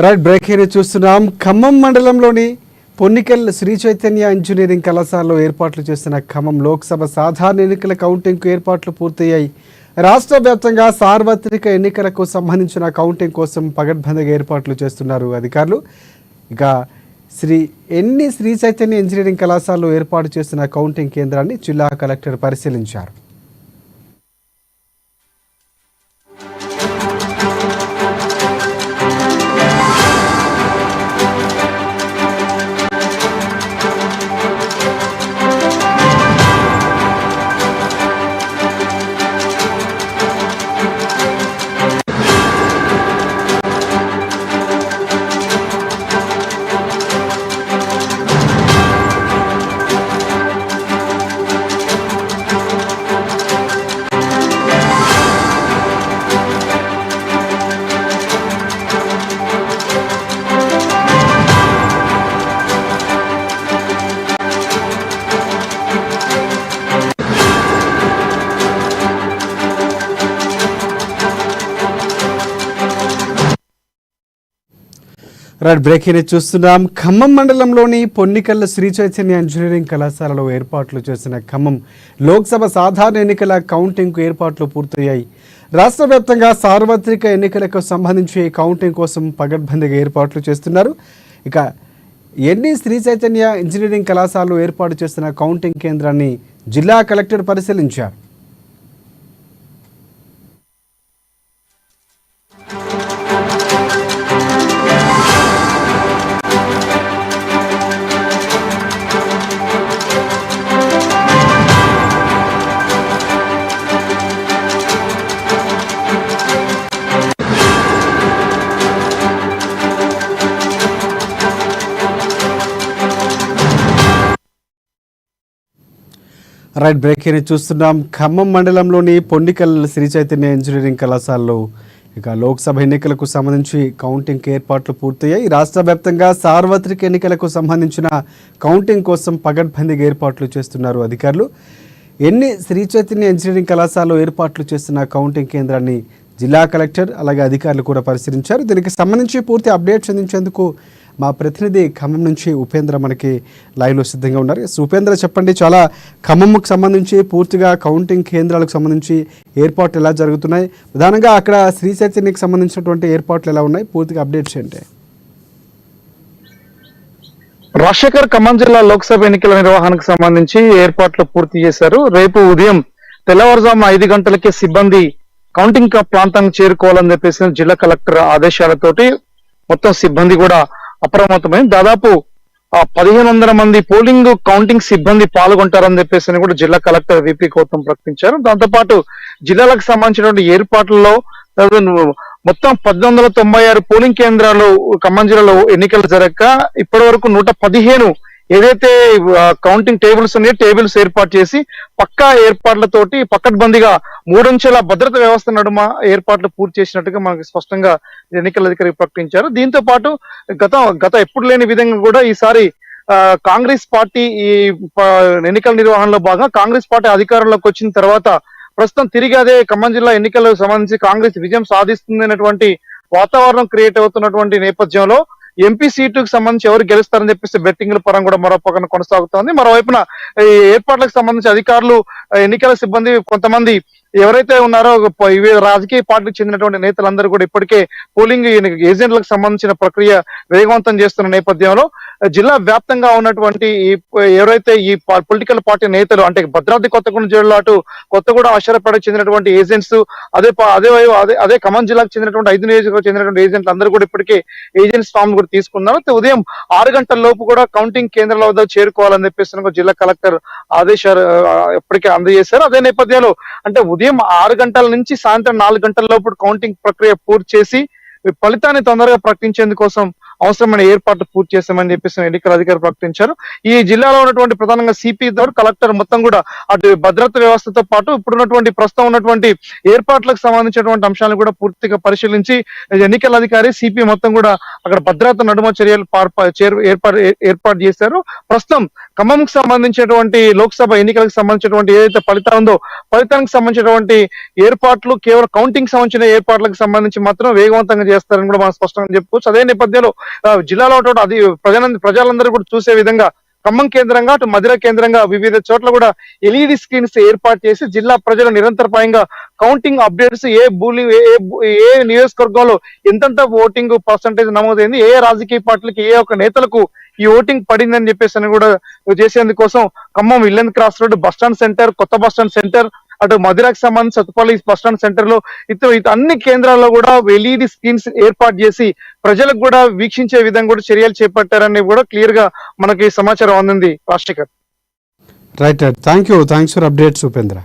Right break here చూస్తున్నాం. ఖమ్మం మండలంలోని పొన్నికల్ Shri Chaitanya engineering కళాశాలలో ఏర్పాట్లు చేస్తున్న ఖమ్మం లోక్సభ సాధారణ ఎన్నికల కౌంటింగ్కు ఏర్పాట్లు పూర్తయ్యాయి. రాష్ట్ర వ్యాప్తంగా సార్వత్రిక ఎన్నికలకు సంబంధించిన కౌంటింగ్ కోసం పగడ్బందీగా ఏర్పాట్లు చేస్తున్నారు అధికారులు. ఇక శ్రీ చైతన్య ఇంజనీరింగ్ కళాశాలలో ఏర్పాటు చేస్తున్న కౌంటింగ్ కేంద్రాన్ని జిల్లా కలెక్టర్ పరిశీలించారు. రైట్ బ్రేక్ చూస్తున్నాం. ఖమ్మం మండలంలోని పొన్నికల్ శ్రీ చైతన్య ఇంజనీరింగ్ కళాశాలలో ఏర్పాట్లు చేసిన ఖమ్మం లోక్సభ సాధారణ ఎన్నికల కౌంటింగ్కు ఏర్పాట్లు పూర్తయ్యాయి. రాష్ట్ర వ్యాప్తంగా సార్వత్రిక ఎన్నికలకు సంబంధించి కౌంటింగ్ కోసం పగడ్బందీగా ఏర్పాట్లు చేస్తున్నారు. ఇక శ్రీ చైతన్య ఇంజనీరింగ్ కళాశాలలో ఏర్పాటు చేస్తున్న కౌంటింగ్ కేంద్రాన్ని జిల్లా కలెక్టర్ పరిశీలించారు. రైట్ బ్రేక్ చూస్తున్నాం. ఖమ్మం మండలంలోని పొన్నికల్ శ్రీ చైతన్య ఇంజనీరింగ్ కళాశాలలో ఇక లోక్సభ ఎన్నికలకు సంబంధించి కౌంటింగ్ ఏర్పాట్లు పూర్తయ్యాయి. రాష్ట్ర వ్యాప్తంగా సార్వత్రిక ఎన్నికలకు సంబంధించిన కౌంటింగ్ కోసం పగడ్బందీగా ఏర్పాట్లు చేస్తున్నారు అధికారులు. శ్రీ చైతన్య ఇంజనీరింగ్ కళాశాలలో ఏర్పాట్లు చేస్తున్న కౌంటింగ్ కేంద్రాన్ని జిల్లా కలెక్టర్ అలాగే అధికారులు కూడా పరిశీలించారు. దీనికి సంబంధించి పూర్తి అప్డేట్స్ అందించేందుకు మా ప్రతినిధి ఖమ్మం నుంచి ఉపేంద్ర మనకి లైవ్లో సిద్ధంగా ఉన్నారు. ఉపేంద్ర, చెప్పండి, చాలా ఖమ్మంకు సంబంధించి పూర్తిగా కౌంటింగ్ కేంద్రాలకు సంబంధించి ఏర్పాట్లు ఎలా జరుగుతున్నాయి, ప్రధానంగా అక్కడ శ్రీ చైతన్యకి సంబంధించినటువంటి ఏర్పాట్లు ఎలా ఉన్నాయి, పూర్తిగా అప్డేట్స్ ఏంటి? రాజశేఖర్ ఖమ్మం జిల్లా లోక్సభ ఎన్నికల నిర్వహణకు సంబంధించి ఏర్పాట్లు పూర్తి చేశారు. రేపు ఉదయం తెల్లవారుజామున 5 గంటలకే సిబ్బంది కౌంటింగ్ ప్రాంతానికి చేరుకోవాలని చెప్పేసి జిల్లా కలెక్టర్ ఆదేశాలతోటి మొత్తం సిబ్బంది కూడా అప్రమత్తమైంది. దాదాపు 1500 మంది పోలింగ్ కౌంటింగ్ సిబ్బంది పాల్గొంటారని చెప్పేసి కూడా జిల్లా కలెక్టర్ విపి గౌతమ్ ప్రకటించారు. దాంతోపాటు జిల్లాలకు సంబంధించినటువంటి ఏర్పాట్లలో మొత్తం 1896 పోలింగ్ కేంద్రాలు ఖమ్మం జిల్లాలో ఎన్నికలు జరగక ఇప్పటి వరకు 115 ఏదైతే కౌంటింగ్ టేబుల్స్ ఉన్నాయో టేబుల్స్ ఏర్పాటు చేసి పక్కా ఏర్పాట్లతోటి పకడ్బందీగా 3 అంచెల భద్రత వ్యవస్థ నడుమ ఏర్పాట్లు పూర్తి చేసినట్టుగా మనకు స్పష్టంగా ఎన్నికల అధికారి ప్రకటించారు. దీంతో పాటు గత ఎప్పుడు లేని విధంగా కూడా ఈసారి కాంగ్రెస్ పార్టీ ఈ ఎన్నికల నిర్వహణలో భాగంగా కాంగ్రెస్ పార్టీ అధికారంలోకి వచ్చిన తర్వాత ప్రస్తుతం తిరిగి అదే ఖమ్మం జిల్లా ఎన్నికలకు సంబంధించి కాంగ్రెస్ విజయం సాధిస్తుంది అనేటువంటి వాతావరణం క్రియేట్ అవుతున్నటువంటి నేపథ్యంలో ఎంపీ సీటుకు సంబంధించి ఎవరు గెలుస్తారని చెప్పేసి బెట్టింగ్ల పరంగా కూడా మరో పక్కన కొనసాగుతోంది. మరోవైపున ఈ ఏర్పాట్లకు సంబంధించి అధికారులు ఎన్నికల సిబ్బంది కొంతమంది ఎవరైతే ఉన్నారో వివిధ రాజకీయ పార్టీలకు చెందినటువంటి నేతలందరూ కూడా ఇప్పటికే పోలింగ్ ఏజెంట్లకు సంబంధించిన ప్రక్రియ వేగవంతం చేస్తున్న నేపథ్యంలో జిల్లా వ్యాప్తంగా ఉన్నటువంటి ఎవరైతే ఈ పొలిటికల్ పార్టీ నేతలు అంటే భద్రాద్రి కొత్తగూడెం జిల్లా అటు కొత్తగూడెం అషరాపేటకు చెందినటువంటి ఏజెంట్స్ అదే ఖమ్మం జిల్లాకు చెందినటువంటి 5 నియోజకవర్గాలకు చెందినటువంటి ఏజెంట్లు అందరూ కూడా ఇప్పటికే ఏజెంట్స్ ఫామ్ కూడా తీసుకున్నారు. ఉదయం 6 గంటల లోపు కూడా కౌంటింగ్ కేంద్రాల వద్ద చేరుకోవాలని చెప్పేసి జిల్లా కలెక్టర్ ఆదేశాలు ఇప్పటికే అందజేశారు. అదే నేపథ్యంలో అంటే ఉదయం 6 గంటల నుంచి సాయంత్రం 4 గంటల లోపు కౌంటింగ్ ప్రక్రియ పూర్తి చేసి ఫలితాన్ని తొందరగా ప్రకటించేందుకోసం అవసరమైన ఏర్పాట్లు పూర్తి చేస్తామని చెప్పేసి ఎన్నికల అధికారులు ప్రకటించారు. ఈ జిల్లాలో ఉన్నటువంటి ప్రధానంగా సిపి ద్వారా కలెక్టర్ మొత్తం కూడా అటు భద్రత వ్యవస్థతో పాటు ఇప్పుడున్నటువంటి ప్రస్తుతం ఉన్నటువంటి ఏర్పాట్లకు సంబంధించినటువంటి అంశాలను కూడా పూర్తిగా పరిశీలించి ఎన్నికల అధికారి సిపి మొత్తం కూడా అక్కడ భద్రత నడుమ చర్యలు ఏర్పాటు చేశారు. ప్రస్తుతం ఖమ్మంకి సంబంధించినటువంటి లోక్సభ ఎన్నికలకు సంబంధించినటువంటి ఏదైతే ఫలితం ఉందో ఫలితానికి సంబంధించినటువంటి ఏర్పాట్లు కేవలం కౌంటింగ్ సంబంధించిన ఏర్పాట్లకు సంబంధించి మాత్రం వేగవంతంగా చేస్తారని కూడా మనం స్పష్టంగా చెప్పుకోవచ్చు. అదే నేపథ్యంలో జిల్లాలో అది ప్రజలందరూ కూడా చూసే విధంగా ఖమ్మం కేంద్రంగా అటు మధిర కేంద్రంగా వివిధ చోట్ల కూడా ఎల్ఈడి స్క్రీన్స్ ఏర్పాటు చేసి జిల్లా ప్రజలు నిరంతరపాయంగా కౌంటింగ్ అప్డేట్స్ ఏ నియోజకవర్గంలో ఎంతెంత ఓటింగ్ పర్సంటేజ్ నమోదైంది, ఏ రాజకీయ పార్టీలకు ఏ ఒక్క నేతలకు ఈ ఓటింగ్ పడిందని చెప్పేసి అని కూడా చేసేందుకోసం ఖమ్మం విల్లెన్ క్రాస్ రోడ్ బస్టాండ్ సెంటర్, కొత్త బస్టాండ్ సెంటర్, అటు మధిరకు సంబంధించి సత్తుపల్లి బస్టాండ్ సెంటర్ లో అన్ని కేంద్రాల్లో కూడా ఎల్ఈడి స్క్రీన్స్ ఏర్పాటు చేసి ప్రజలకు కూడా వీక్షించే విధంగా కూడా చర్యలు చేపట్టారని కూడా క్లియర్ గా మనకి సమాచారం అందింది. Rajasekhar. Right, thanks for updates Upendra.